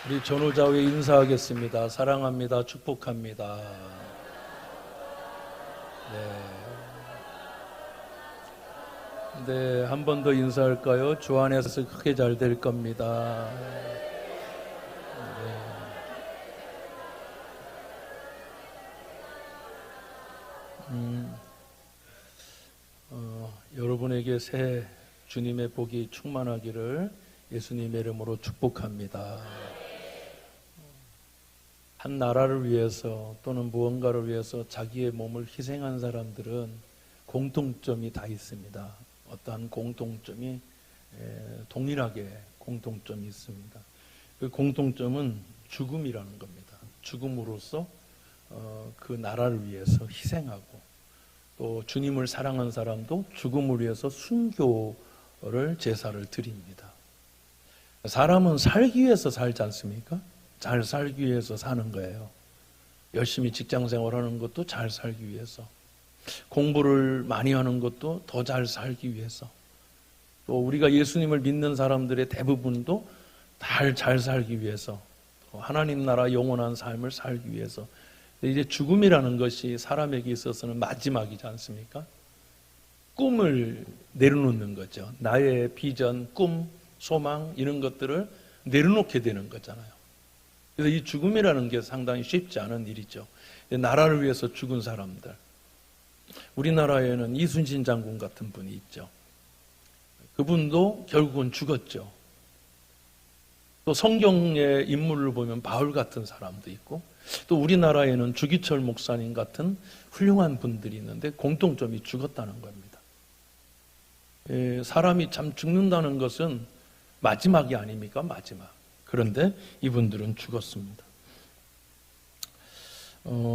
우리 전우자회 인사하겠습니다. 사랑합니다. 축복합니다. 네, 한 번 더 인사할까요? 주 안에서 크게 잘 될 겁니다. 여러분에게 새 주님의 복이 충만하기를 예수님의 이름으로 축복합니다. 한 나라를 위해서 또는 무언가를 위해서 자기의 몸을 희생한 사람들은 공통점이 다 있습니다. 어떠한 공통점이 동일하게 공통점이 있습니다. 그 공통점은 죽음이라는 겁니다. 죽음으로써 그 나라를 위해서 희생하고, 또 주님을 사랑한 사람도 죽음을 위해서 순교를 제사를 드립니다. 사람은 살기 위해서 살지 않습니까? 잘 살기 위해서 사는 거예요. 열심히 직장 생활하는 것도 잘 살기 위해서, 공부를 많이 하는 것도 더 잘 살기 위해서, 또 우리가 예수님을 믿는 사람들의 대부분도 잘 살기 위해서, 하나님 나라 영원한 삶을 살기 위해서. 이제 죽음이라는 것이 사람에게 있어서는 마지막이지 않습니까? 꿈을 내려놓는 거죠. 나의 비전, 꿈, 소망 이런 것들을 내려놓게 되는 거잖아요. 그래서 이 죽음이라는 게 상당히 쉽지 않은 일이죠. 나라를 위해서 죽은 사람들, 우리나라에는 이순신 장군 같은 분이 있죠. 그분도 결국은 죽었죠. 또 성경의 인물을 보면 바울 같은 사람도 있고, 또 우리나라에는 주기철 목사님 같은 훌륭한 분들이 있는데 공통점이 죽었다는 겁니다. 사람이 참 죽는다는 것은 마지막이 아닙니까? 마지막. 그런데 이분들은 죽었습니다.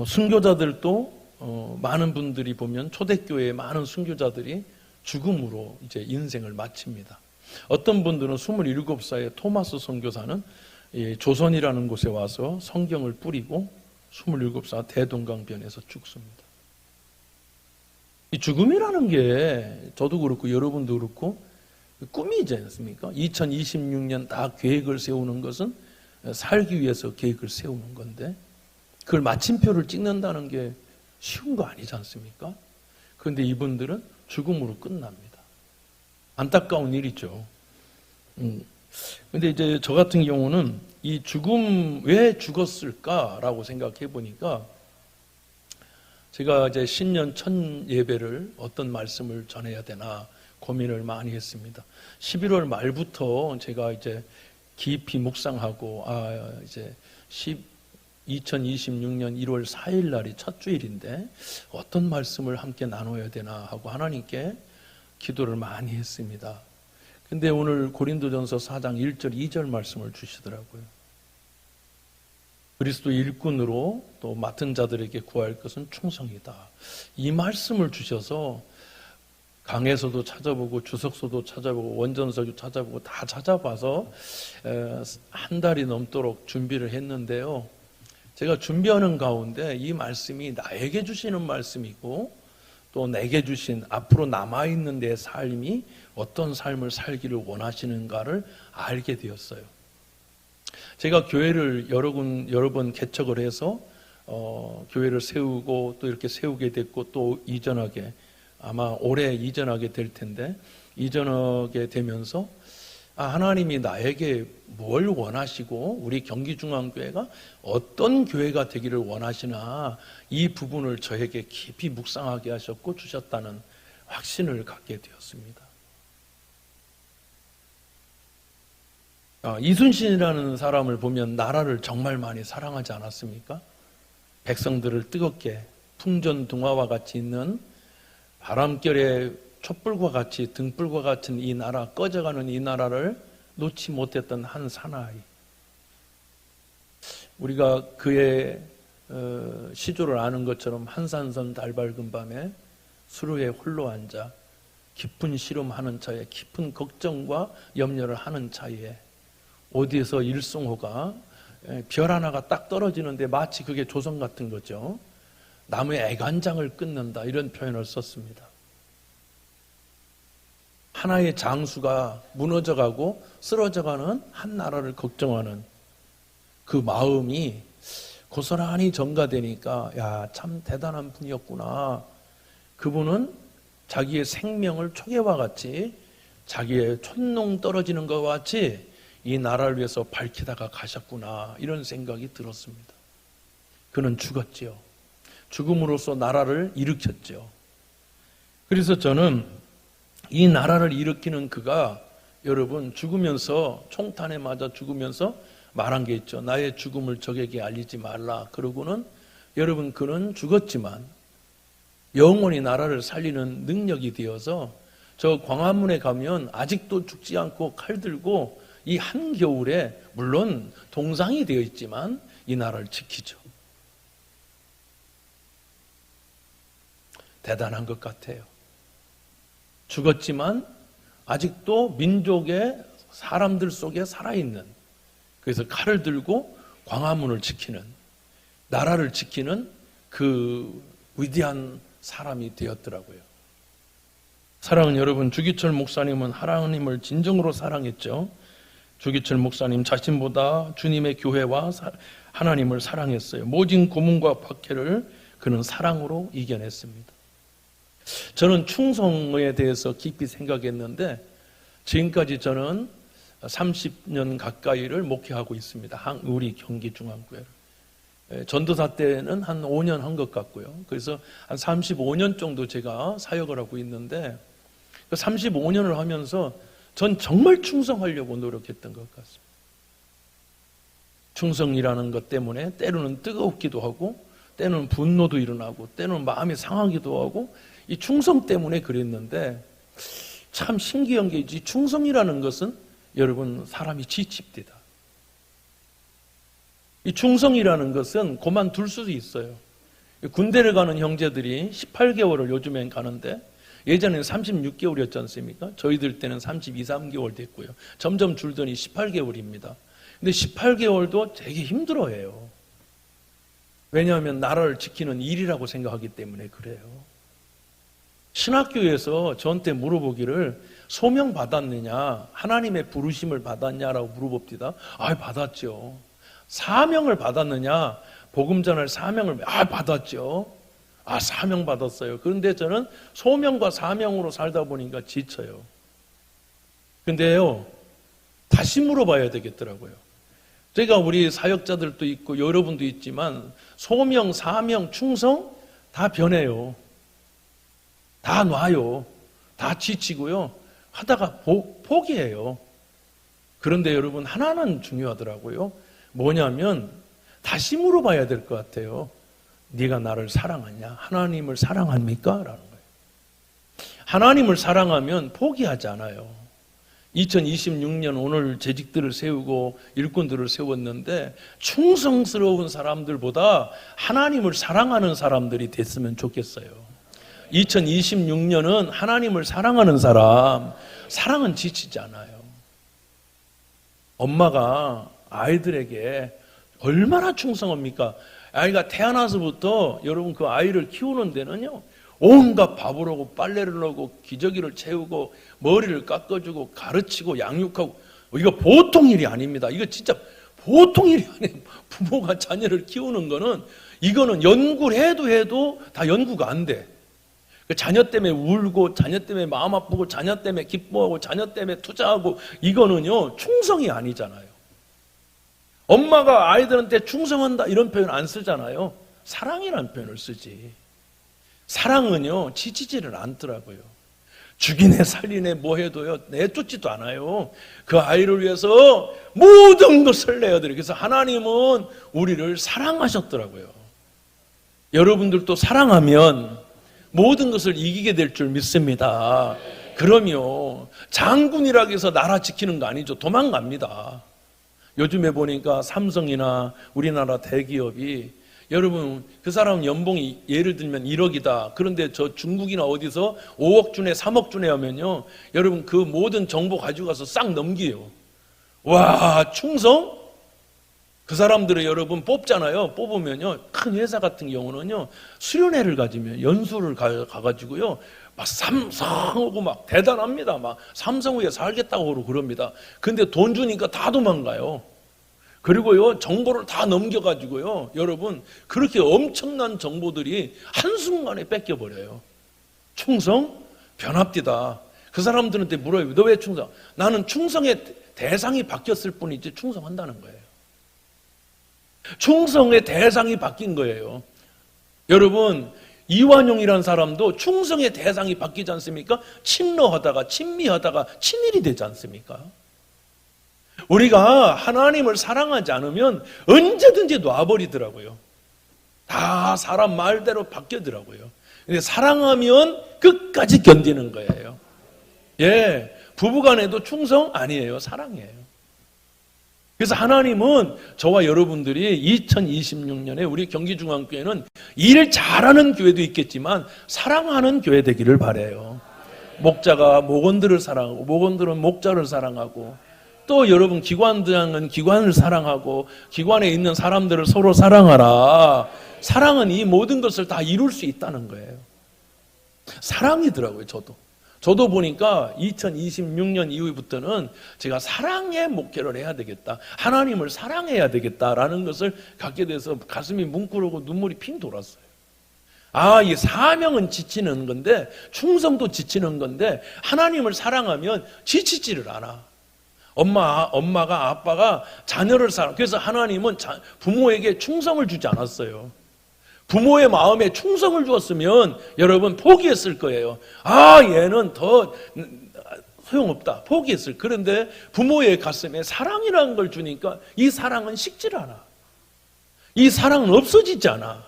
순교자들도 많은 분들이 보면 초대교회의 많은 순교자들이 죽음으로 이제 인생을 마칩니다. 어떤 분들은 27살의 토마스 선교사는 조선이라는 곳에 와서 성경을 뿌리고 27살 대동강변에서 죽습니다. 이 죽음이라는 게 저도 그렇고 여러분도 그렇고 꿈이지 않습니까? 2026년 다 계획을 세우는 것은 살기 위해서 계획을 세우는 건데, 그걸 마침표를 찍는다는 게 쉬운 거 아니지 않습니까? 그런데 이분들은 죽음으로 끝납니다. 안타까운 일이죠. 근데 이제 저 같은 경우는 이 죽음 왜 죽었을까라고 생각해 보니까, 제가 이제 신년 첫 예배를 어떤 말씀을 전해야 되나 고민을 많이 했습니다. 11월 말부터 제가 이제 깊이 묵상하고, 이제 2026년 1월 4일 날이 첫 주일인데 어떤 말씀을 함께 나눠야 되나 하고 하나님께 기도를 많이 했습니다. 근데 오늘 고린도전서 4장 1절 2절 말씀을 주시더라고요. 그리스도 일꾼으로 또 맡은 자들에게 구할 것은 충성이다. 이 말씀을 주셔서 강에서도 찾아보고 주석서도 찾아보고 원전서도 찾아보고 다 찾아봐서 한 달이 넘도록 준비를 했는데요. 제가 준비하는 가운데 이 말씀이 나에게 주시는 말씀이고, 또 내게 주신 앞으로 남아있는 내 삶이 어떤 삶을 살기를 원하시는가를 알게 되었어요. 제가 교회를 여러 번 개척을 해서 교회를 세우고 또 이렇게 세우게 됐고, 또 이전하게, 아마 올해 이전하게 될 텐데, 이전하게 되면서 하나님이 나에게 뭘 원하시고 우리 경기중앙교회가 어떤 교회가 되기를 원하시나, 이 부분을 저에게 깊이 묵상하게 하셨고 주셨다는 확신을 갖게 되었습니다. 이순신이라는 사람을 보면 나라를 정말 많이 사랑하지 않았습니까? 백성들을 뜨겁게 풍전등화와 같이 있는 바람결에 촛불과 같이 등불과 같은 이 나라, 꺼져가는 이 나라를 놓지 못했던 한 사나이. 우리가 그의 시조를 아는 것처럼 한산선 달 밝은 밤에 수루에 홀로 앉아 깊은 시름하는 차에, 깊은 걱정과 염려를 하는 차에 어디에서 일송호가 별 하나가 딱 떨어지는데 마치 그게 조성 같은 거죠. 나무의 애간장을 끊는다, 이런 표현을 썼습니다. 하나의 장수가 무너져가고 쓰러져가는 한 나라를 걱정하는 그 마음이 고스란히 전가되니까 야, 참 대단한 분이었구나. 그분은 자기의 생명을 초계와 같이 자기의 촌농 떨어지는 것과 같이 이 나라를 위해서 밝히다가 가셨구나. 이런 생각이 들었습니다. 그는 죽었지요. 죽음으로써 나라를 일으켰죠. 그래서 저는 이 나라를 일으키는 그가 여러분 죽으면서 총탄에 맞아 죽으면서 말한 게 있죠. 나의 죽음을 적에게 알리지 말라. 그러고는 여러분 그는 죽었지만 영원히 나라를 살리는 능력이 되어서 저 광화문에 가면 아직도 죽지 않고 칼 들고 이 한겨울에 물론 동상이 되어 있지만 이 나라를 지키죠. 대단한 것 같아요. 죽었지만 아직도 민족의 사람들 속에 살아있는, 그래서 칼을 들고 광화문을 지키는, 나라를 지키는 그 위대한 사람이 되었더라고요. 사랑하는 여러분, 주기철 목사님은 하나님을 진정으로 사랑했죠. 주기철 목사님 자신보다 주님의 교회와 하나님을 사랑했어요. 모진 고문과 박해를 그는 사랑으로 이겨냈습니다. 저는 충성에 대해서 깊이 생각했는데 지금까지 저는 30년 가까이를 목회하고 있습니다. 우리 경기중앙교회를. 전도사 때는 한 5년 한 것 같고요. 그래서 한 35년 정도 제가 사역을 하고 있는데 35년을 하면서 전 정말 충성하려고 노력했던 것 같습니다. 충성이라는 것 때문에 때로는 뜨겁기도 하고 때로는 분노도 일어나고 때로는 마음이 상하기도 하고 이 충성 때문에 그랬는데 참 신기한 게 이 충성이라는 것은 여러분 사람이 지칩니다. 이 충성이라는 것은 그만둘 수도 있어요. 군대를 가는 형제들이 18개월을 요즘엔 가는데 예전에는 36개월이었지 않습니까? 저희들 때는 32, 3개월 됐고요. 점점 줄더니 18개월입니다. 근데 18개월도 되게 힘들어해요. 왜냐하면 나라를 지키는 일이라고 생각하기 때문에 그래요. 신학교에서 저한테 물어보기를 소명 받았느냐, 하나님의 부르심을 받았냐라고 물어봅니다. 받았죠. 사명을 받았느냐, 복음 전할 사명을 받았죠. 사명 받았어요. 그런데 저는 소명과 사명으로 살다 보니까 지쳐요. 근데요, 다시 물어봐야 되겠더라고요. 제가 우리 사역자들도 있고 여러분도 있지만 소명, 사명, 충성 다 변해요. 다 놔요. 다 지치고요. 하다가 포기해요. 그런데 여러분 하나는 중요하더라고요. 뭐냐면 다시 물어봐야 될 것 같아요. 네가 나를 사랑하냐? 하나님을 사랑합니까? 라는 거예요. 하나님을 사랑하면 포기하지 않아요. 2026년 오늘 재직들을 세우고 일꾼들을 세웠는데 충성스러운 사람들보다 하나님을 사랑하는 사람들이 됐으면 좋겠어요. 2026년은 하나님을 사랑하는 사람, 사랑은 지치지 않아요. 엄마가 아이들에게 얼마나 충성합니까? 아이가 태어나서부터 여러분 그 아이를 키우는 데는요, 온갖 밥을 하고 빨래를 하고 기저귀를 채우고 머리를 깎아주고 가르치고 양육하고, 이거 보통 일이 아닙니다. 이거 진짜 보통 일이 아니에요. 부모가 자녀를 키우는 거는, 이거는 연구를 해도 다 연구가 안 돼. 자녀 때문에 울고 자녀 때문에 마음 아프고 자녀 때문에 기뻐하고 자녀 때문에 투자하고, 이거는요 충성이 아니잖아요. 엄마가 아이들한테 충성한다 이런 표현 안 쓰잖아요. 사랑이라는 표현을 쓰지. 사랑은요 지치지를 않더라고요. 죽이네 살리네 뭐 해도요 내쫓지도 않아요. 그 아이를 위해서 모든 것을 내어드려요. 그래서 하나님은 우리를 사랑하셨더라고요. 여러분들도 사랑하면 모든 것을 이기게 될 줄 믿습니다. 그럼요, 장군이라고 해서 나라 지키는 거 아니죠. 도망갑니다. 요즘에 보니까 삼성이나 우리나라 대기업이, 여러분 그 사람 연봉이 예를 들면 1억이다. 그런데 저 중국이나 어디서 5억 주네 3억 주네 하면요, 여러분 그 모든 정보 가지고 가서 싹 넘겨요. 와, 충성? 그 사람들을 여러분 뽑잖아요. 뽑으면요, 큰 회사 같은 경우는요 수련회를 가지면 연수를 가가지고요 막 삼성하고 막 대단합니다. 막 삼성 위에 살겠다고 그럽니다. 근데 돈 주니까 다 도망가요. 그리고요, 정보를 다 넘겨가지고요, 여러분, 그렇게 엄청난 정보들이 한순간에 뺏겨버려요. 충성? 변합디다. 그 사람들한테 물어요. 너 왜 충성? 나는 충성의 대상이 바뀌었을 뿐이지 충성한다는 거예요. 충성의 대상이 바뀐 거예요. 여러분, 이완용이라는 사람도 충성의 대상이 바뀌지 않습니까? 친러하다가 친미하다가 친일이 되지 않습니까? 우리가 하나님을 사랑하지 않으면 언제든지 놔버리더라고요. 다 사람 말대로 바뀌더라고요. 근데 사랑하면 끝까지 견디는 거예요. 예, 부부간에도 충성 아니에요. 사랑이에요. 그래서 하나님은 저와 여러분들이 2026년에 우리 경기중앙교회는 일 잘하는 교회도 있겠지만 사랑하는 교회 되기를 바라요. 목자가 목원들을 사랑하고 목원들은 목자를 사랑하고 또 여러분 기관장은 기관을 사랑하고 기관에 있는 사람들을 서로 사랑하라. 사랑은 이 모든 것을 다 이룰 수 있다는 거예요. 사랑이더라고요. 저도 보니까 2026년 이후부터는 제가 사랑의 목회를 해야 되겠다. 하나님을 사랑해야 되겠다라는 것을 갖게 돼서 가슴이 뭉클하고 눈물이 핑 돌았어요. 아, 이 사명은 지치는 건데 충성도 지치는 건데 하나님을 사랑하면 지치지를 않아. 엄마가 아빠가 자녀를 사랑. 그래서 하나님은 부모에게 충성을 주지 않았어요. 부모의 마음에 충성을 주었으면 여러분 포기했을 거예요. 아, 얘는 더 소용없다. 포기했을. 그런데 부모의 가슴에 사랑이라는 걸 주니까 이 사랑은 식질 않아. 이 사랑은 없어지지 않아.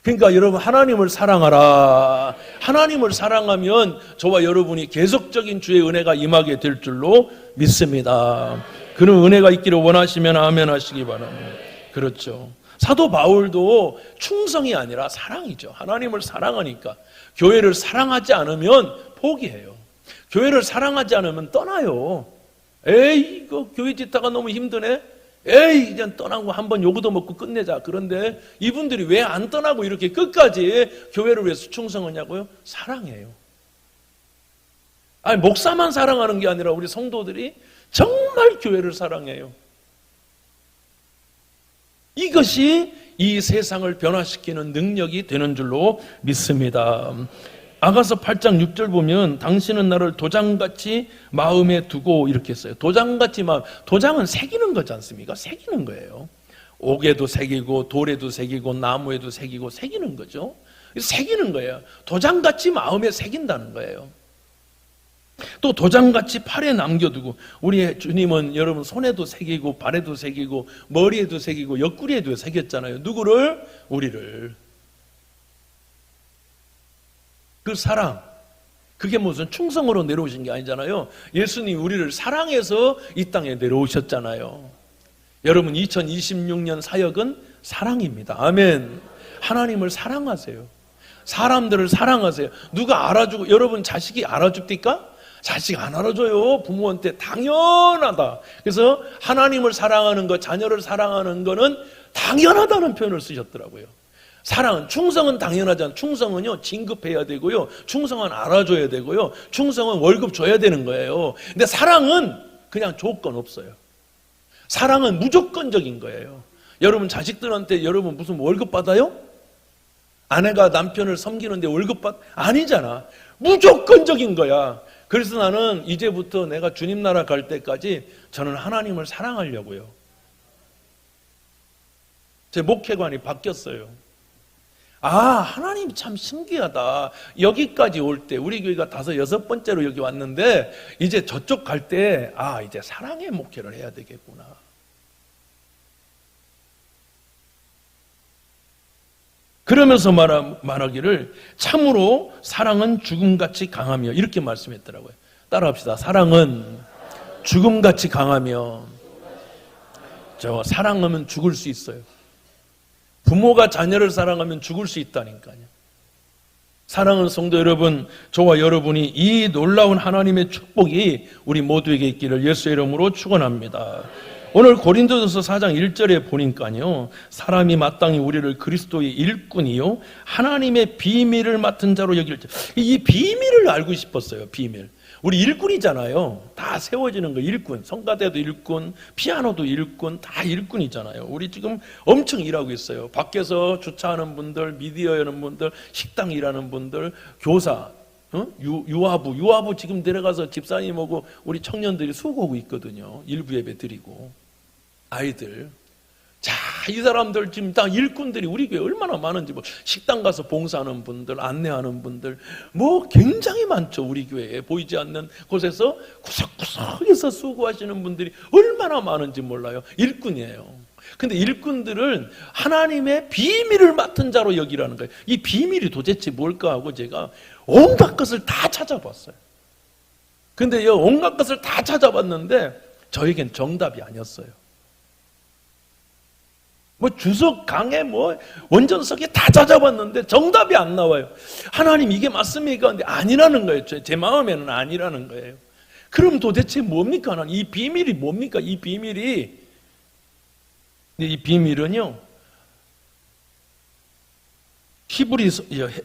그러니까 여러분 하나님을 사랑하라. 하나님을 사랑하면 저와 여러분이 계속적인 주의 은혜가 임하게 될 줄로 믿습니다. 그런 은혜가 있기를 원하시면 아멘 하시기 바랍니다. 그렇죠. 사도 바울도 충성이 아니라 사랑이죠. 하나님을 사랑하니까. 교회를 사랑하지 않으면 포기해요. 교회를 사랑하지 않으면 떠나요. 에이, 이거 교회 짓다가 너무 힘드네. 에이, 그냥 떠나고 한번 요구도 먹고 끝내자. 그런데 이분들이 왜 안 떠나고 이렇게 끝까지 교회를 위해서 충성하냐고요? 사랑해요. 아니, 목사만 사랑하는 게 아니라 우리 성도들이 정말 교회를 사랑해요. 이것이 이 세상을 변화시키는 능력이 되는 줄로 믿습니다. 아가서 8장 6절 보면 당신은 나를 도장같이 마음에 두고 이렇게 했어요. 도장같이 마음. 도장은 새기는 거지 않습니까? 새기는 거예요. 옥에도 새기고 돌에도 새기고 나무에도 새기고 새기는 거죠. 새기는 거예요. 도장같이 마음에 새긴다는 거예요. 또 도장같이 팔에 남겨두고 우리 주님은 여러분 손에도 새기고 발에도 새기고 머리에도 새기고 옆구리에도 새겼잖아요. 누구를? 우리를. 그 사랑, 그게 무슨 충성으로 내려오신 게 아니잖아요. 예수님이 우리를 사랑해서 이 땅에 내려오셨잖아요. 여러분 2026년 사역은 사랑입니다. 아멘. 하나님을 사랑하세요. 사람들을 사랑하세요. 누가 알아주고, 여러분 자식이 알아줍니까? 자식 안 알아줘요. 부모한테. 당연하다. 그래서 하나님을 사랑하는 것, 자녀를 사랑하는 거는 당연하다는 표현을 쓰셨더라고요. 사랑은, 충성은 당연하지 않아요. 충성은요, 진급해야 되고요. 충성은 알아줘야 되고요. 충성은 월급 줘야 되는 거예요. 근데 사랑은 그냥 조건 없어요. 사랑은 무조건적인 거예요. 여러분 자식들한테 여러분 무슨 월급 받아요? 아내가 남편을 섬기는데 월급 아니잖아. 무조건적인 거야. 그래서 나는 이제부터 내가 주님 나라 갈 때까지 저는 하나님을 사랑하려고요. 제 목회관이 바뀌었어요. 아, 하나님 참 신기하다. 여기까지 올 때 우리 교회가 5, 6번째로 여기 왔는데 이제 저쪽 갈 때 아, 이제 사랑의 목회를 해야 되겠구나. 그러면서 말하기를 참으로 사랑은 죽음같이 강하며 이렇게 말씀했더라고요. 따라합시다. 사랑은 죽음같이 강하며. 저 사랑하면 죽을 수 있어요. 부모가 자녀를 사랑하면 죽을 수 있다니까요. 사랑하는 성도 여러분, 저와 여러분이 이 놀라운 하나님의 축복이 우리 모두에게 있기를 예수의 이름으로 축원합니다. 오늘 고린도전서 4장 1절에 보니까요, 사람이 마땅히 우리를 그리스도의 일꾼이요 하나님의 비밀을 맡은 자로 여길 때, 이 비밀을 알고 싶었어요. 비밀. 우리 일꾼이잖아요. 다 세워지는 거 일꾼. 성가대도 일꾼, 피아노도 일꾼, 다 일꾼이잖아요. 우리 지금 엄청 일하고 있어요. 밖에서 주차하는 분들, 미디어 하는 분들, 식당 일하는 분들, 교사, 유아부 지금 내려가서 집사님하고 우리 청년들이 수고하고 있거든요. 일부 예배 드리고. 아이들. 자, 이 사람들 지금 다 일꾼들이 우리 교회 얼마나 많은지, 뭐 식당 가서 봉사하는 분들, 안내하는 분들, 뭐 굉장히 많죠. 우리 교회에 보이지 않는 곳에서 구석구석에서 수고하시는 분들이 얼마나 많은지 몰라요. 일꾼이에요. 근데 일꾼들은 하나님의 비밀을 맡은 자로 여기라는 거예요. 이 비밀이 도대체 뭘까 하고 제가 온갖 것을 다 찾아봤어요. 근데 이 온갖 것을 다 찾아봤는데 저에겐 정답이 아니었어요. 뭐 주석, 강해, 뭐 원전석에 다 찾아봤는데 정답이 안 나와요. 하나님 이게 맞습니까? 근데 아니라는 거예요. 제 마음에는 아니라는 거예요. 그럼 도대체 뭡니까? 하나님 이 비밀이 뭡니까? 이 비밀은요,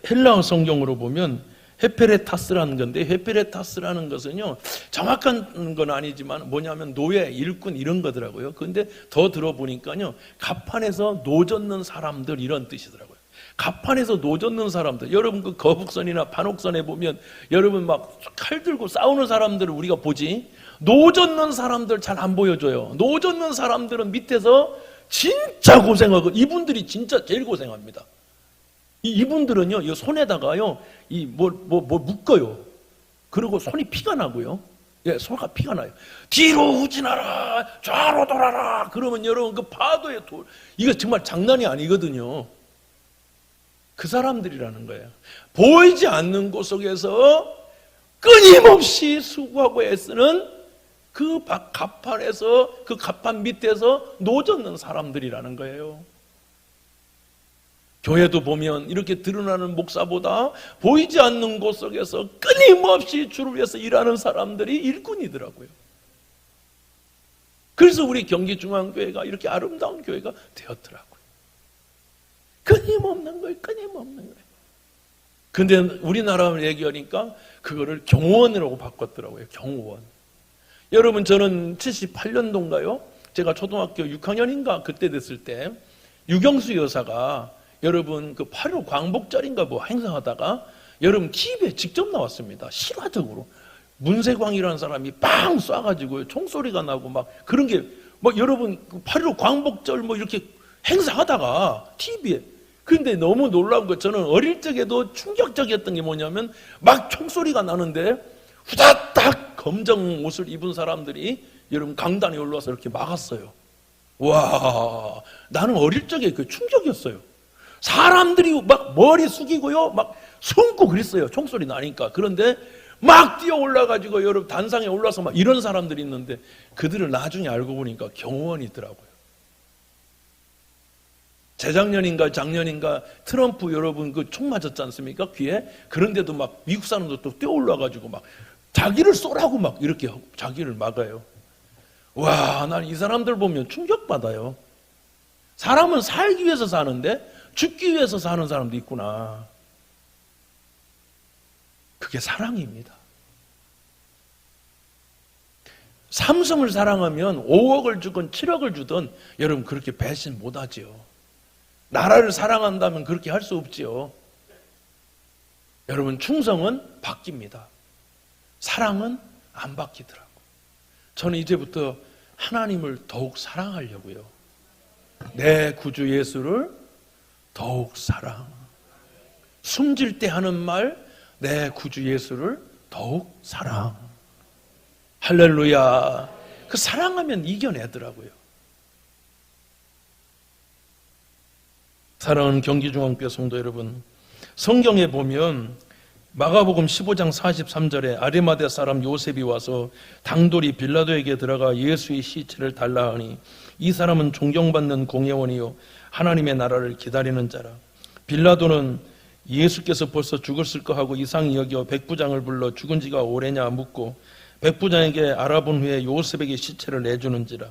헬라어 성경으로 보면 헤페레타스라는 건데, 헤페레타스라는 것은요, 정확한 건 아니지만 뭐냐면 노예, 일꾼 이런 거더라고요. 근데 더 들어보니까요, 갑판에서 노젓는 사람들 이런 뜻이더라고요. 갑판에서 노젓는 사람들. 여러분 그 거북선이나 판옥선에 보면 여러분 막 칼 들고 싸우는 사람들을 우리가 보지, 노젓는 사람들 잘 안 보여줘요. 노젓는 사람들은 밑에서 진짜 고생하고, 이분들이 진짜 제일 고생합니다. 이분들은요, 이 손에다가요, 묶어요. 그리고 손이 피가 나고요. 예, 손가 피가 나요. 뒤로 후진하라, 좌로 돌아라. 그러면 여러분 그 파도에 이거 정말 장난이 아니거든요. 그 사람들이라는 거예요. 보이지 않는 곳 속에서 끊임없이 수고하고 애쓰는 그 갑판에서, 그 갑판 밑에서 노젓는 사람들이라는 거예요. 교회도 보면 이렇게 드러나는 목사보다 보이지 않는 곳 속에서 끊임없이 주를 위해서 일하는 사람들이 일꾼이더라고요. 그래서 우리 경기중앙교회가 이렇게 아름다운 교회가 되었더라고요. 끊임없는 거예요. 끊임없는 거예요. 근데 우리나라를 얘기하니까 그거를 경호원이라고 바꿨더라고요. 경호원. 여러분, 저는 78년도인가요? 제가 초등학교 6학년인가 그때 됐을 때 유경수 여사가 여러분 그 8.15 광복절인가 뭐 행사하다가 여러분 TV에 직접 나왔습니다. 실화적으로 문세광이라는 사람이 빵 쏴가지고 총소리가 나고 막 그런 게 뭐 여러분 8.15 광복절 뭐 이렇게 행사하다가 TV에. 근데 너무 놀라운 거, 저는 어릴 적에도 충격적이었던 게 뭐냐면 막 총소리가 나는데 후다닥 검정 옷을 입은 사람들이 여러분 강단에 올라와서 이렇게 막았어요. 와, 나는 어릴 적에 그 충격이었어요. 사람들이 막 머리 숙이고요, 막 숨고 그랬어요. 총소리 나니까. 그런데 막 뛰어 올라가지고 여러분 단상에 올라서 막 이런 사람들이 있는데 그들을 나중에 알고 보니까 경호원이더라고요. 재작년인가 작년인가 트럼프 여러분 그 총 맞았지 않습니까? 귀에. 그런데도 막 미국 사람들 또 뛰어 올라가지고 막 자기를 쏘라고 막 이렇게 자기를 막아요. 와, 난 이 사람들 보면 충격받아요. 사람은 살기 위해서 사는데 죽기 위해서 사는 사람도 있구나. 그게 사랑입니다. 삼성을 사랑하면 5억을 주건 7억을 주든 여러분 그렇게 배신 못하지요. 나라를 사랑한다면 그렇게 할 수 없지요. 여러분, 충성은 바뀝니다. 사랑은 안 바뀌더라고요. 저는 이제부터 하나님을 더욱 사랑하려고요. 내 구주 예수를 더욱 사랑. 숨질 때 하는 말, 내 구주 예수를 더욱 사랑. 할렐루야. 그 사랑하면 이겨내더라고요. 사랑하는 경기중앙교회 성도 여러분, 성경에 보면 마가복음 15장 43절에 아리마대 사람 요셉이 와서 당돌이 빌라도에게 들어가 예수의 시체를 달라 하니 이 사람은 존경받는 공회원이요 하나님의 나라를 기다리는 자라. 빌라도는 예수께서 벌써 죽었을 거 하고 이상히 여겨 백부장을 불러 죽은 지가 오래냐 묻고 백부장에게 알아본 후에 요셉에게 시체를 내주는지라.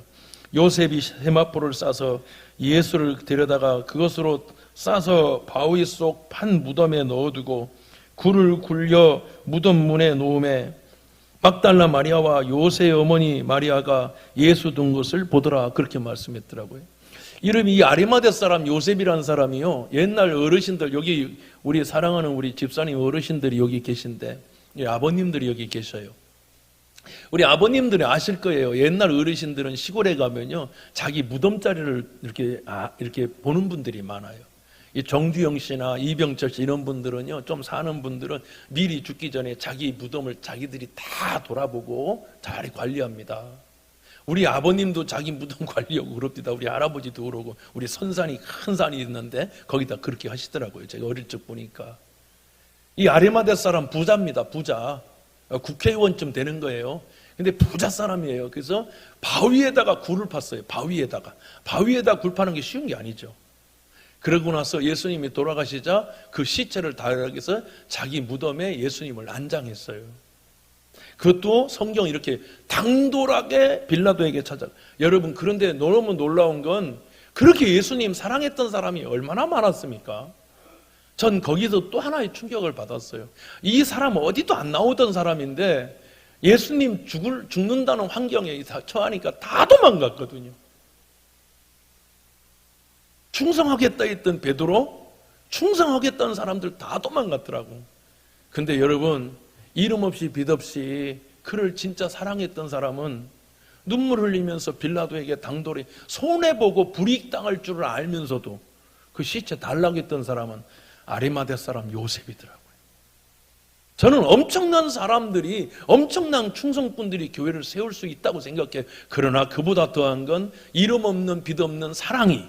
요셉이 세마포를 싸서 예수를 데려다가 그것으로 싸서 바위 속 판 무덤에 넣어두고 굴을 굴려 무덤 문에 놓음에 막달라 마리아와 요새의 어머니 마리아가 예수 둔 것을 보더라, 그렇게 말씀했더라고요. 이름이 이 아리마대 사람 요셉이라는 사람이요, 옛날 어르신들, 여기 우리 사랑하는 우리 집사님 어르신들이 여기 계신데, 아버님들이 여기 계셔요. 우리 아버님들이 아실 거예요. 옛날 어르신들은 시골에 가면요, 자기 무덤자리를 이렇게 보는 분들이 많아요. 이 정주영 씨나 이병철 씨 이런 분들은요, 좀 사는 분들은 미리 죽기 전에 자기 무덤을 자기들이 다 돌아보고 잘 관리합니다. 우리 아버님도 자기 무덤 관리하고 그럽니다. 우리 할아버지도 그러고, 우리 선산이 큰 산이 있는데 거기다 그렇게 하시더라고요. 제가 어릴 적 보니까. 이 아리마대 사람 부자입니다. 부자. 국회의원쯤 되는 거예요. 근데 부자 사람이에요. 그래서 바위에다가 굴을 팠어요. 바위에다 굴 파는 게 쉬운 게 아니죠. 그러고 나서 예수님이 돌아가시자 그 시체를 다해서 자기 무덤에 예수님을 안장했어요. 그것도 성경 이렇게 당돌하게 빌라도에게 찾아. 여러분, 그런데 너무 놀라운 건 그렇게 예수님 사랑했던 사람이 얼마나 많았습니까? 전 거기서 또 하나의 충격을 받았어요. 이 사람 어디도 안 나오던 사람인데 예수님 죽는다는 환경에 처하니까 다 도망갔거든요. 충성하겠다 했던 베드로, 충성하겠다는 사람들 다 도망갔더라고. 근데 여러분, 이름 없이 빛 없이 그를 진짜 사랑했던 사람은 눈물 흘리면서 빌라도에게 당돌히 손해보고 불이익당할 줄을 알면서도 그 시체 달라고 했던 사람은 아리마대 사람 요셉이더라고요. 저는 엄청난 사람들이, 엄청난 충성꾼들이 교회를 세울 수 있다고 생각해요. 그러나 그보다 더한 건 이름 없는 빛 없는 사랑이,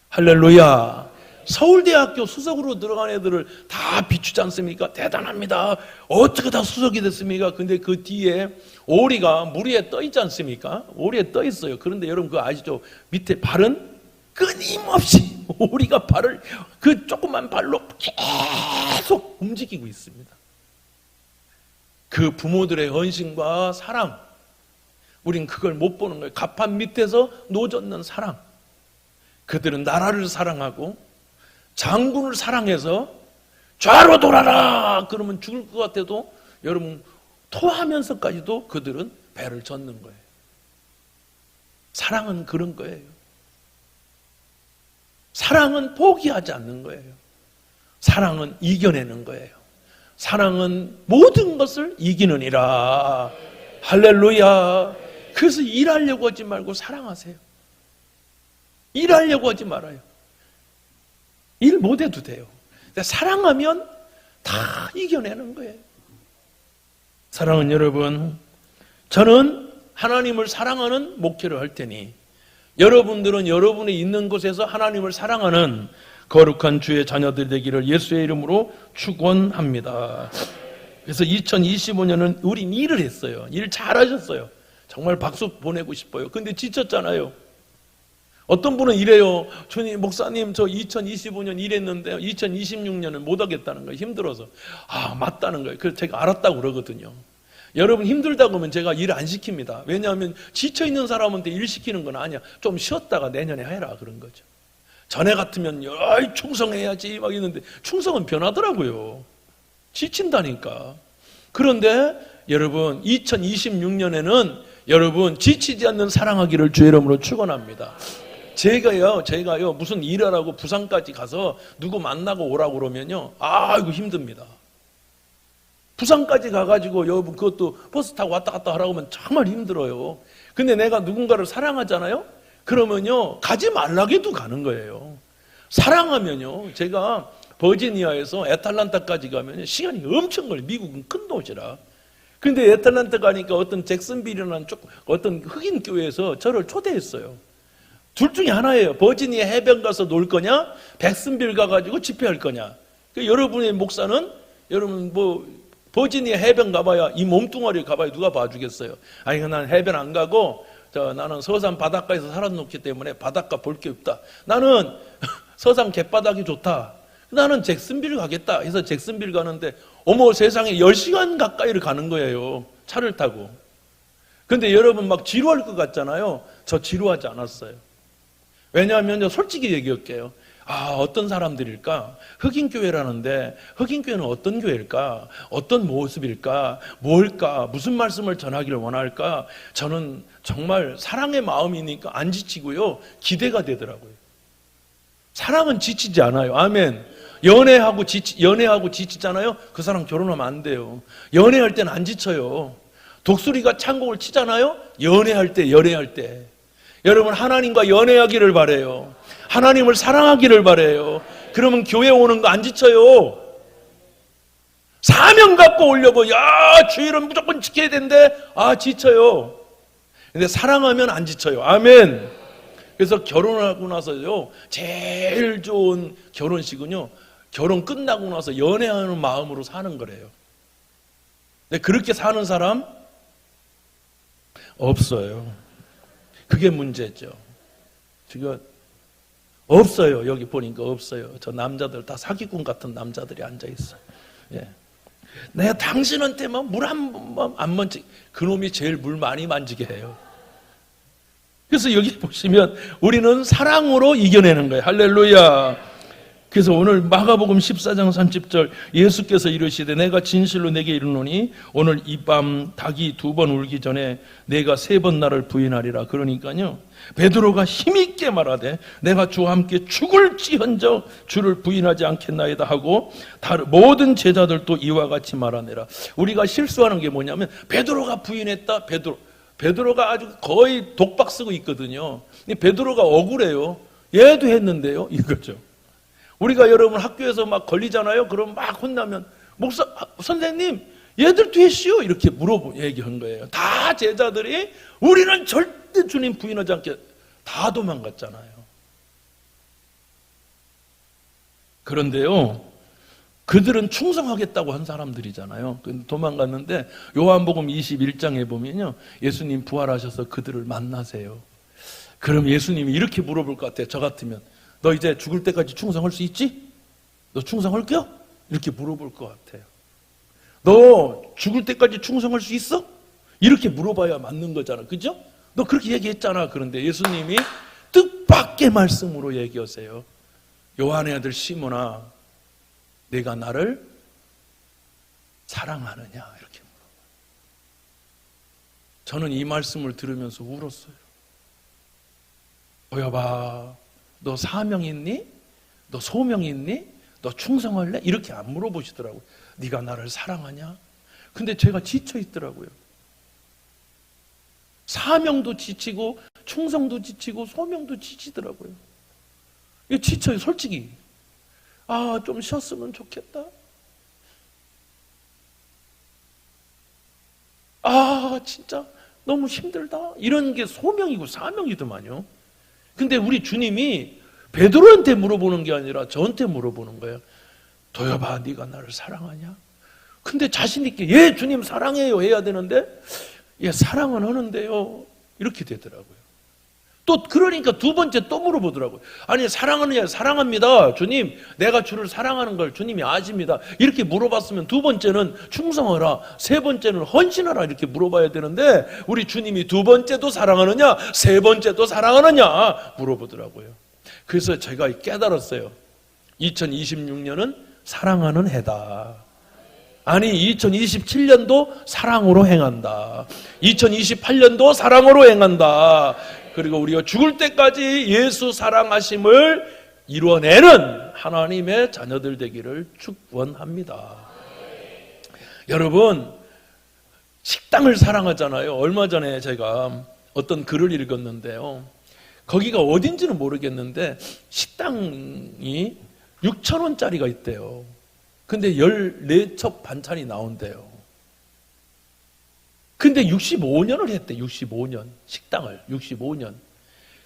할렐루야, 서울대학교 수석으로 들어간 애들을 다 비추지 않습니까? 대단합니다. 어떻게 다 수석이 됐습니까? 근데 그 뒤에 오리가 물 위에 떠 있지 않습니까? 오리에 떠 있어요. 그런데 여러분 그거 아시죠? 밑에 발은 끊임없이 오리가 발을 그 조그만 발로 계속 움직이고 있습니다. 그 부모들의 헌신과 사랑, 우린 그걸 못 보는 거예요. 가판 밑에서 노젓는 사랑. 그들은 나라를 사랑하고 장군을 사랑해서 좌로 돌아라 그러면 죽을 것 같아도 여러분 토하면서까지도 그들은 배를 젓는 거예요. 사랑은 그런 거예요. 사랑은 포기하지 않는 거예요. 사랑은 이겨내는 거예요. 사랑은 모든 것을 이기느니라. 할렐루야. 그래서 일하려고 하지 말고 사랑하세요. 일하려고 하지 말아요. 일 못해도 돼요. 근데 사랑하면 다 이겨내는 거예요. 사랑하는 여러분, 저는 하나님을 사랑하는 목회를 할 테니 여러분들은 여러분이 있는 곳에서 하나님을 사랑하는 거룩한 주의 자녀들 되기를 예수의 이름으로 축원합니다. 그래서 2025년은 우린 일을 했어요. 일 잘하셨어요. 정말 박수 보내고 싶어요. 근데 지쳤잖아요. 어떤 분은 이래요. 주님, 목사님, 저 2025년 일했는데 2026년은 못하겠다는 거예요. 힘들어서. 아, 맞다는 거예요. 그래서 제가 알았다고 그러거든요. 여러분 힘들다고 하면 제가 일 안 시킵니다. 왜냐하면 지쳐있는 사람한테 일 시키는 건 아니야. 좀 쉬었다가 내년에 해라 그런 거죠. 전에 같으면 충성해야지 막 이러는데 충성은 변하더라고요. 지친다니까. 그런데 여러분 2026년에는 여러분 지치지 않는 사랑하기를 주의 이름으로 축원합니다. 제가요 무슨 일하라고 부산까지 가서 누구 만나고 오라고 그러면요, 이거 힘듭니다. 부산까지 가가지고 여러분 그것도 버스 타고 왔다 갔다 하라고 하면 정말 힘들어요. 근데 내가 누군가를 사랑하잖아요? 그러면요 가지 말라게도 가는 거예요. 사랑하면요, 제가 버지니아에서 애틀란타까지 가면 시간이 엄청 걸려요. 미국은 큰 도시라. 근데 애틀란타 가니까 어떤 잭슨빌이라는 어떤 흑인 교회에서 저를 초대했어요. 둘 중에 하나예요. 버지니아 해변 가서 놀 거냐, 백슨빌 가가지고 집회할 거냐. 그러니까 여러분의 목사는 여러분 버지니아 해변 가봐야, 이 몸뚱아리 가봐야 누가 봐주겠어요. 아니 난 해변 안 가고 나는 서산 바닷가에서 살아놓기 때문에 바닷가 볼 게 없다. 나는 서산 갯바닥이 좋다. 나는 잭슨빌 가겠다 해서 잭슨빌 가는데 어머 세상에 10시간 가까이를 가는 거예요. 차를 타고. 근데 여러분 막 지루할 것 같잖아요. 저 지루하지 않았어요. 왜냐하면 솔직히 얘기할게요. 어떤 사람들일까? 흑인교회라는데 흑인교회는 어떤 교회일까? 어떤 모습일까? 뭘까? 무슨 말씀을 전하기를 원할까? 저는 정말 사랑의 마음이니까 안 지치고요. 기대가 되더라고요. 사랑은 지치지 않아요. 아멘. 연애하고 지치잖아요. 그 사람 결혼하면 안 돼요. 연애할 때는 안 지쳐요. 독수리가 창공을 치잖아요. 연애할 때. 여러분 하나님과 연애하기를 바래요. 하나님을 사랑하기를 바래요. 그러면 교회 오는 거 안 지쳐요. 사명 갖고 오려고 주일은 무조건 지켜야 된대. 지쳐요. 근데 사랑하면 안 지쳐요. 아멘. 그래서 결혼하고 나서요, 제일 좋은 결혼식은요, 결혼 끝나고 나서 연애하는 마음으로 사는 거래요. 근데 그렇게 사는 사람 없어요. 그게 문제죠. 지금 없어요. 여기 보니까 없어요. 저 남자들 다 사기꾼 같은 남자들이 앉아 있어요. 예. 내가 당신한테만 물 한 번만 안 만지, 그놈이 제일 물 많이 만지게 해요. 그래서 여기 보시면 우리는 사랑으로 이겨내는 거예요. 할렐루야. 그래서 오늘 마가복음 14장 30절 예수께서 이르시되 내가 진실로 내게 이르노니 오늘 이 밤 닭이 2번 울기 전에 내가 3번 나를 부인하리라. 그러니까요, 베드로가 힘있게 말하되 내가 주와 함께 죽을지언정 주를 부인하지 않겠나이다 하고 모든 제자들도 이와 같이 말하니라. 우리가 실수하는 게 뭐냐면 베드로가 부인했다. 베드로가 아주 거의 독박 쓰고 있거든요. 베드로가 억울해요. 얘도 했는데요, 이거죠. 우리가 여러분 학교에서 막 걸리잖아요. 그럼 막 혼나면 선생님 얘들도 했시오 이렇게 얘기한 거예요. 다 제자들이 우리는 절대 주님 부인하지 않게 다 도망갔잖아요. 그런데요, 그들은 충성하겠다고 한 사람들이잖아요. 도망갔는데 요한복음 21장에 보면요, 예수님 부활하셔서 그들을 만나세요. 그럼 예수님이 이렇게 물어볼 것 같아요. 저 같으면 너 이제 죽을 때까지 충성할 수 있지? 너 충성할게요? 이렇게 물어볼 것 같아요. 너 죽을 때까지 충성할 수 있어? 이렇게 물어봐야 맞는 거잖아. 그죠? 너 그렇게 얘기했잖아. 그런데 예수님이 뜻밖의 말씀으로 얘기하세요. 요한의 아들 시몬아, 내가 나를 사랑하느냐? 이렇게 물어봐요. 저는 이 말씀을 들으면서 울었어요. 여봐, 너 사명 있니? 너 소명 있니? 너 충성할래? 이렇게 안 물어보시더라고요. 네가 나를 사랑하냐? 근데 제가 지쳐 있더라고요. 사명도 지치고 충성도 지치고 소명도 지치더라고요. 이거 지쳐요, 솔직히. 좀 쉬었으면 좋겠다. 진짜 너무 힘들다. 이런 게 소명이고 사명이더만요. 근데 우리 주님이 베드로한테 물어보는 게 아니라 저한테 물어보는 거예요. 도여봐, 네가 나를 사랑하냐? 근데 자신 있게 예, 주님 사랑해요 해야 되는데 예, 사랑은 하는데요. 이렇게 되더라고요. 또 그러니까 두 번째 또 물어보더라고요. 아니, 사랑하느냐? 사랑합니다. 주님, 내가 주를 사랑하는 걸 주님이 아십니다. 이렇게 물어봤으면 두 번째는 충성하라, 세 번째는 헌신하라 이렇게 물어봐야 되는데 우리 주님이 두 번째도 사랑하느냐, 세 번째도 사랑하느냐 물어보더라고요. 그래서 제가 깨달았어요. 2026년은 사랑하는 해다. 아니, 2027년도 사랑으로 행한다. 2028년도 사랑으로 행한다. 그리고 우리가 죽을 때까지 예수 사랑하심을 이루어내는 하나님의 자녀들 되기를 축원합니다. 여러분, 식당을 사랑하잖아요. 얼마 전에 제가 어떤 글을 읽었는데요, 거기가 어딘지는 모르겠는데 식당이 6,000원짜리가 있대요. 근데 14첩 반찬이 나온대요. 근데 65년을 했대. 65년 식당을 65년.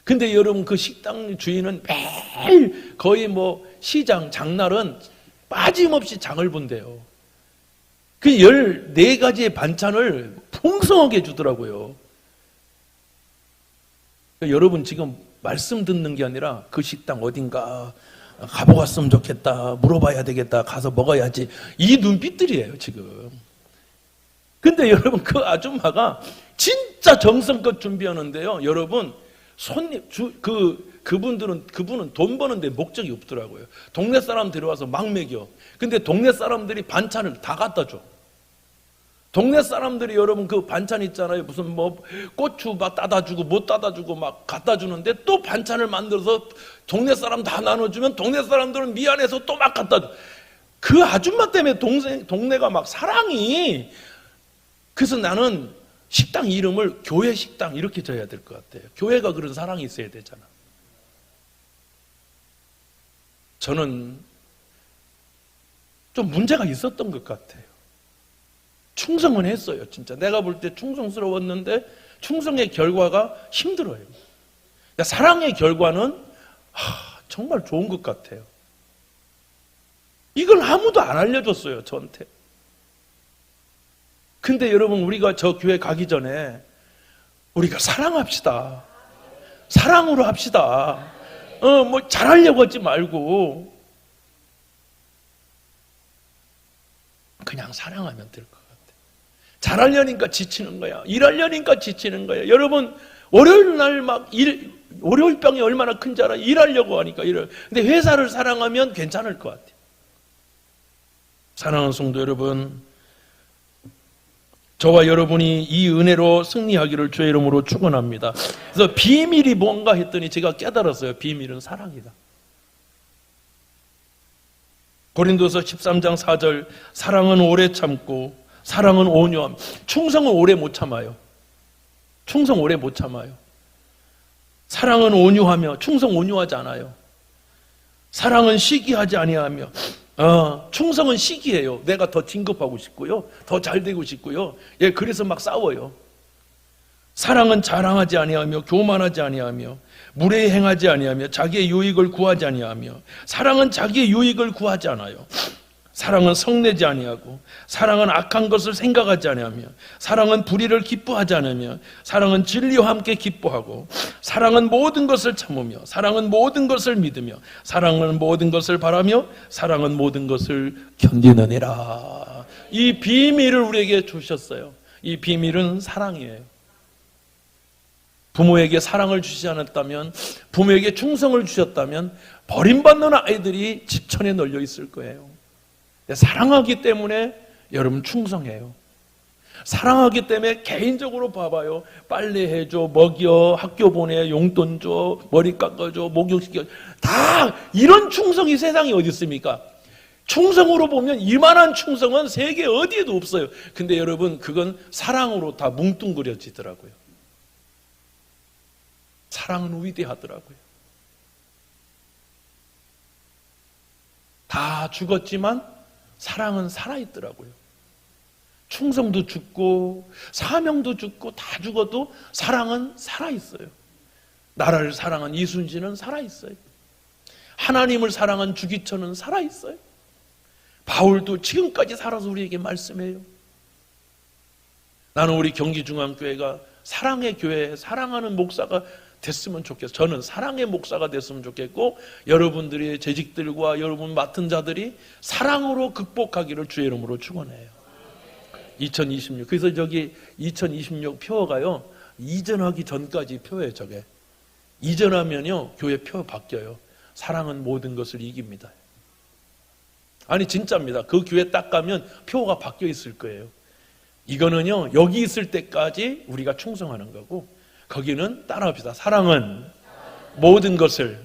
근데 여러분, 그 식당 주인은 매일 거의 시장 장날은 빠짐없이 장을 본대요. 그 14가지의 반찬을 풍성하게 주더라고요. 여러분, 지금 말씀 듣는 게 아니라 그 식당 어딘가 가보았으면 좋겠다, 물어봐야 되겠다, 가서 먹어야지, 이 눈빛들이에요 지금. 근데 여러분, 그 아줌마가 진짜 정성껏 준비하는데요, 여러분, 손님, 그분은 돈 버는데 목적이 없더라고요. 동네 사람 데려와서 막 먹여. 근데 동네 사람들이 반찬을 다 갖다 줘. 동네 사람들이 여러분 그 반찬 있잖아요. 무슨 뭐 고추 막 따다 주고 못 따다 주고 막 갖다 주는데 또 반찬을 만들어서 동네 사람 다 나눠주면 동네 사람들은 미안해서 또 막 갖다 줘. 그 아줌마 때문에 동네가 막 사랑이. 그래서 나는 식당 이름을 교회 식당 이렇게 져야 될 것 같아요. 교회가 그런 사랑이 있어야 되잖아. 저는 좀 문제가 있었던 것 같아요. 충성은 했어요. 진짜 내가 볼 때 충성스러웠는데 충성의 결과가 힘들어요. 사랑의 결과는 정말 좋은 것 같아요. 이걸 아무도 안 알려줬어요. 저한테. 근데 여러분, 우리가 저 교회 가기 전에 우리가 사랑합시다. 사랑으로 합시다. 뭐 잘하려고 하지 말고 그냥 사랑하면 될 것 같아요. 잘하려니까 지치는 거야. 일하려니까 지치는 거야. 여러분, 월요일 날 월요일 병이 얼마나 큰지 알아요? 일하려고 하니까 일을. 근데 회사를 사랑하면 괜찮을 것 같아요. 사랑하는 성도 여러분, 저와 여러분이 이 은혜로 승리하기를 주의 이름으로 축원합니다. 그래서 비밀이 뭔가 했더니 제가 깨달았어요. 비밀은 사랑이다. 고린도서 13장 4절, 사랑은 오래 참고 사랑은 온유함. 충성은 오래 못 참아요. 충성 오래 못 참아요. 사랑은 온유하며 충성 온유하지 않아요. 사랑은 시기하지 아니하며 충성은 시기해요. 내가 더 진급하고 싶고요. 더 잘 되고 싶고요. 그래서 막 싸워요. 사랑은 자랑하지 아니하며 교만하지 아니하며 무례히 행하지 아니하며 자기의 유익을 구하지 아니하며. 사랑은 자기의 유익을 구하지 않아요. 사랑은 성내지 아니하고 사랑은 악한 것을 생각하지 아니하며 사랑은 불의를 기뻐하지 않으며 사랑은 진리와 함께 기뻐하고 사랑은 모든 것을 참으며 사랑은 모든 것을 믿으며 사랑은 모든 것을 바라며 사랑은 모든 것을 견디느니라. 이 비밀을 우리에게 주셨어요. 이 비밀은 사랑이에요. 부모에게 사랑을 주시지 않았다면, 부모에게 충성을 주셨다면 버림받는 아이들이 집천에 널려 있을 거예요. 사랑하기 때문에 여러분 충성해요. 사랑하기 때문에 개인적으로 봐봐요. 빨래해줘, 먹여, 학교 보내, 용돈 줘, 머리 깎아줘, 목욕시켜. 다 이런 충성이 세상에 어디 있습니까? 충성으로 보면 이만한 충성은 세계 어디에도 없어요. 근데 여러분, 그건 사랑으로 다 뭉뚱그려지더라고요. 사랑은 위대하더라고요. 다 죽었지만 사랑은 살아있더라고요. 충성도 죽고 사명도 죽고 다 죽어도 사랑은 살아있어요. 나라를 사랑한 이순신은 살아있어요. 하나님을 사랑한 주기천은 살아있어요. 바울도 지금까지 살아서 우리에게 말씀해요. 나는 우리 경기중앙교회가 사랑의 교회, 사랑하는 목사가 됐으면 좋겠어요. 저는 사랑의 목사가 됐으면 좋겠고, 여러분들의 재직들과 여러분 맡은 자들이 사랑으로 극복하기를 주의 이름으로 축원해요. 2026. 그래서 저기 2026 표어가요, 이전하기 전까지 표예요. 저게 이전하면요 교회 표 바뀌어요. 사랑은 모든 것을 이깁니다. 아니 진짜입니다. 그 교회 딱 가면 표가 바뀌어 있을 거예요. 이거는요 여기 있을 때까지 우리가 충성하는 거고, 거기는 따라합시다. 사랑은 모든 것을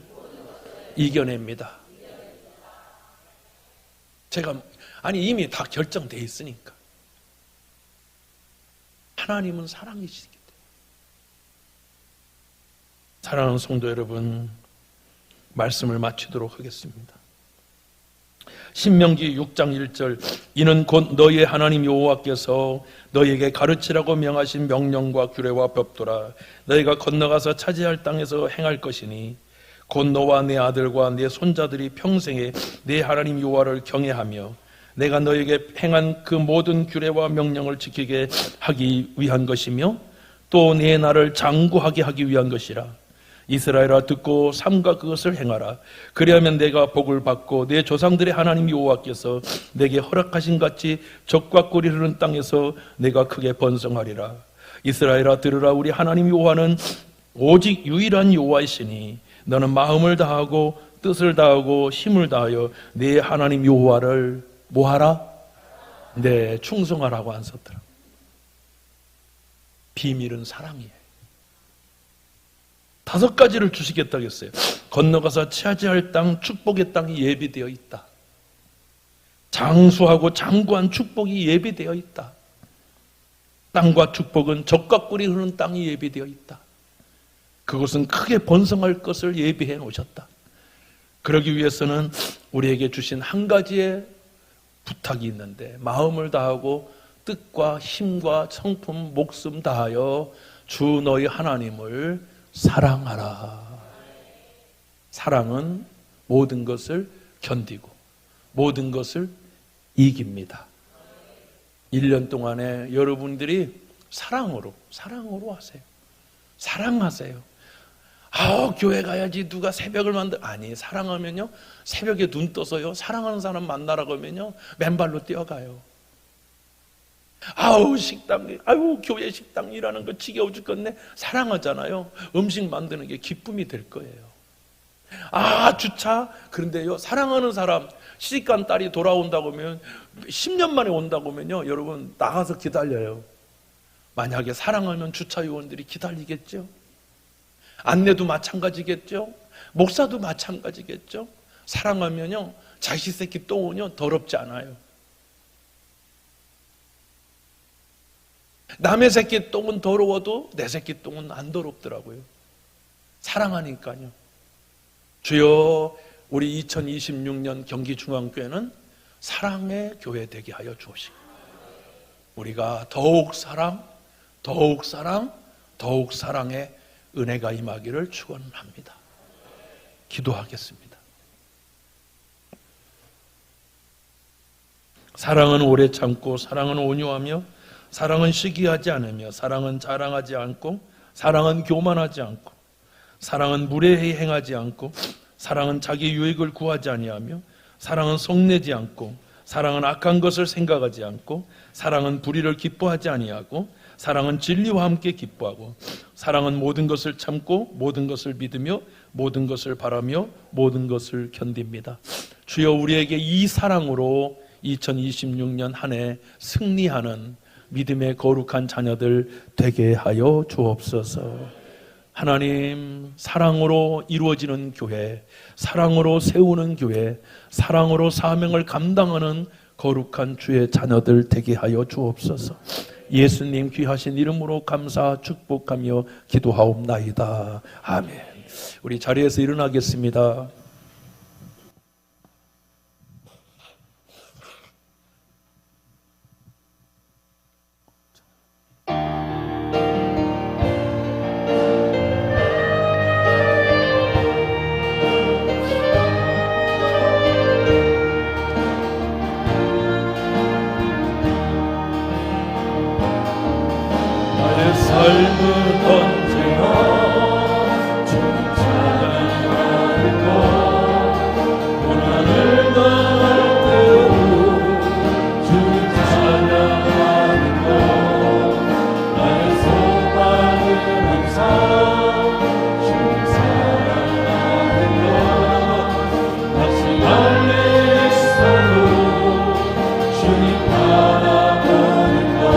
이겨냅니다. 제가 이미 다 결정돼 있으니까. 하나님은 사랑이시기 때문에. 사랑하는 성도 여러분, 말씀을 마치도록 하겠습니다. 신명기 6장 1절, 이는 곧 너희의 하나님 여호와께서 너희에게 가르치라고 명하신 명령과 규례와 법도라. 너희가 건너가서 차지할 땅에서 행할 것이니 곧 너와 내 아들과 내 손자들이 평생에 내 하나님 여호와를 경외하며 내가 너희에게 행한 그 모든 규례와 명령을 지키게 하기 위한 것이며 또 내 나를 장구하게 하기 위한 것이라. 이스라엘아, 듣고 삼가 그것을 행하라. 그리하면 내가 복을 받고 내 조상들의 하나님 여호와께서 내게 허락하신 같이 적과 꿀이 흐르는 땅에서 내가 크게 번성하리라. 이스라엘아, 들으라. 우리 하나님 여호와는 오직 유일한 여호와이시니 너는 마음을 다하고 뜻을 다하고 힘을 다하여 네 하나님 여호와를 뭐하라? 네, 충성하라고 안 썼더라. 비밀은 사랑이에요. 5가지를 주시겠다고 했어요. 건너가서 차지할 땅, 축복의 땅이 예비되어 있다. 장수하고 장구한 축복이 예비되어 있다. 땅과 축복은 적과 꿀이 흐르는 땅이 예비되어 있다. 그것은 크게 번성할 것을 예비해 놓으셨다. 그러기 위해서는 우리에게 주신 한 가지의 부탁이 있는데, 마음을 다하고 뜻과 힘과 성품, 목숨 다하여 주 너희 하나님을 사랑하라. 사랑은 모든 것을 견디고 모든 것을 이깁니다. 1년 동안에 여러분들이 사랑으로 하세요. 사랑하세요. 교회 가야지 누가 새벽을 아니, 사랑하면요 새벽에 눈 떠서요 사랑하는 사람 만나라고 하면요 맨발로 뛰어가요. 식당, 교회 식당 일하는 거 지겨워 죽겠네. 사랑하잖아요. 음식 만드는 게 기쁨이 될 거예요. 주차. 그런데요, 사랑하는 사람, 시집간 딸이 돌아온다고 하면 10년 만에 온다고 하면요, 여러분 나가서 기다려요. 만약에 사랑하면 주차 요원들이 기다리겠죠. 안내도 마찬가지겠죠. 목사도 마찬가지겠죠. 사랑하면요, 자식 새끼 똥은요 더럽지 않아요. 남의 새끼 똥은 더러워도 내 새끼 똥은 안 더럽더라고요. 사랑하니까요. 주여, 우리 2026년 경기중앙교회는 사랑의 교회 되게 하여 주옵시고, 우리가 더욱 사랑, 더욱 사랑, 더욱 사랑의 은혜가 임하기를 축원합니다. 기도하겠습니다. 사랑은 오래 참고, 사랑은 온유하며, 사랑은 시기하지 않으며, 사랑은 자랑하지 않고, 사랑은 교만하지 않고, 사랑은 무례히 행하지 않고, 사랑은 자기 유익을 구하지 아니하며, 사랑은 성내지 않고, 사랑은 악한 것을 생각하지 않고, 사랑은 불의를 기뻐하지 아니하고, 사랑은 진리와 함께 기뻐하고, 사랑은 모든 것을 참고, 모든 것을 믿으며, 모든 것을 바라며, 모든 것을 견딥니다. 주여, 우리에게 이 사랑으로 2026년 한 해 승리하는 믿음의 거룩한 자녀들 되게 하여 주옵소서. 하나님, 사랑으로 이루어지는 교회, 사랑으로 세우는 교회, 사랑으로 사명을 감당하는 거룩한 주의 자녀들 되게 하여 주옵소서. 예수님 귀하신 이름으로 감사 축복하며 기도하옵나이다. 아멘. 우리 자리에서 일어나겠습니다. 삶은 언제나 주님 찬양하는 것, 고난을 당할 때도 주님 찬양하는 것, 나의 소망은 항상 주님 사랑하는 것, 다시 안에 있어도 주님 바라보는 것,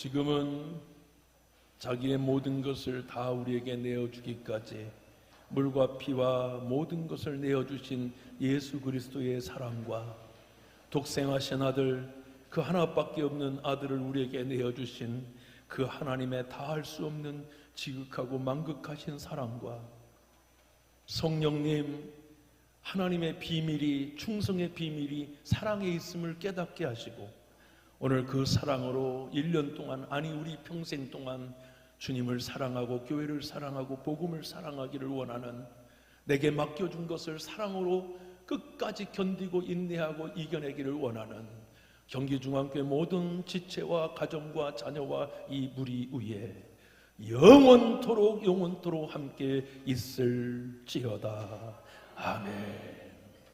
지금은 자기의 모든 것을 다 우리에게 내어주기까지 물과 피와 모든 것을 내어주신 예수 그리스도의 사랑과 독생하신 아들, 그 하나밖에 없는 아들을 우리에게 내어주신 그 하나님의 다할 수 없는 지극하고 만극하신 사랑과 성령님, 하나님의 비밀이, 충성의 비밀이 사랑에 있음을 깨닫게 하시고 오늘 그 사랑으로 1년 동안, 아니 우리 평생 동안 주님을 사랑하고 교회를 사랑하고 복음을 사랑하기를 원하는, 내게 맡겨준 것을 사랑으로 끝까지 견디고 인내하고 이겨내기를 원하는 경기중앙교회 모든 지체와 가정과 자녀와 이 무리 위에 영원토록 함께 있을지어다. 아멘.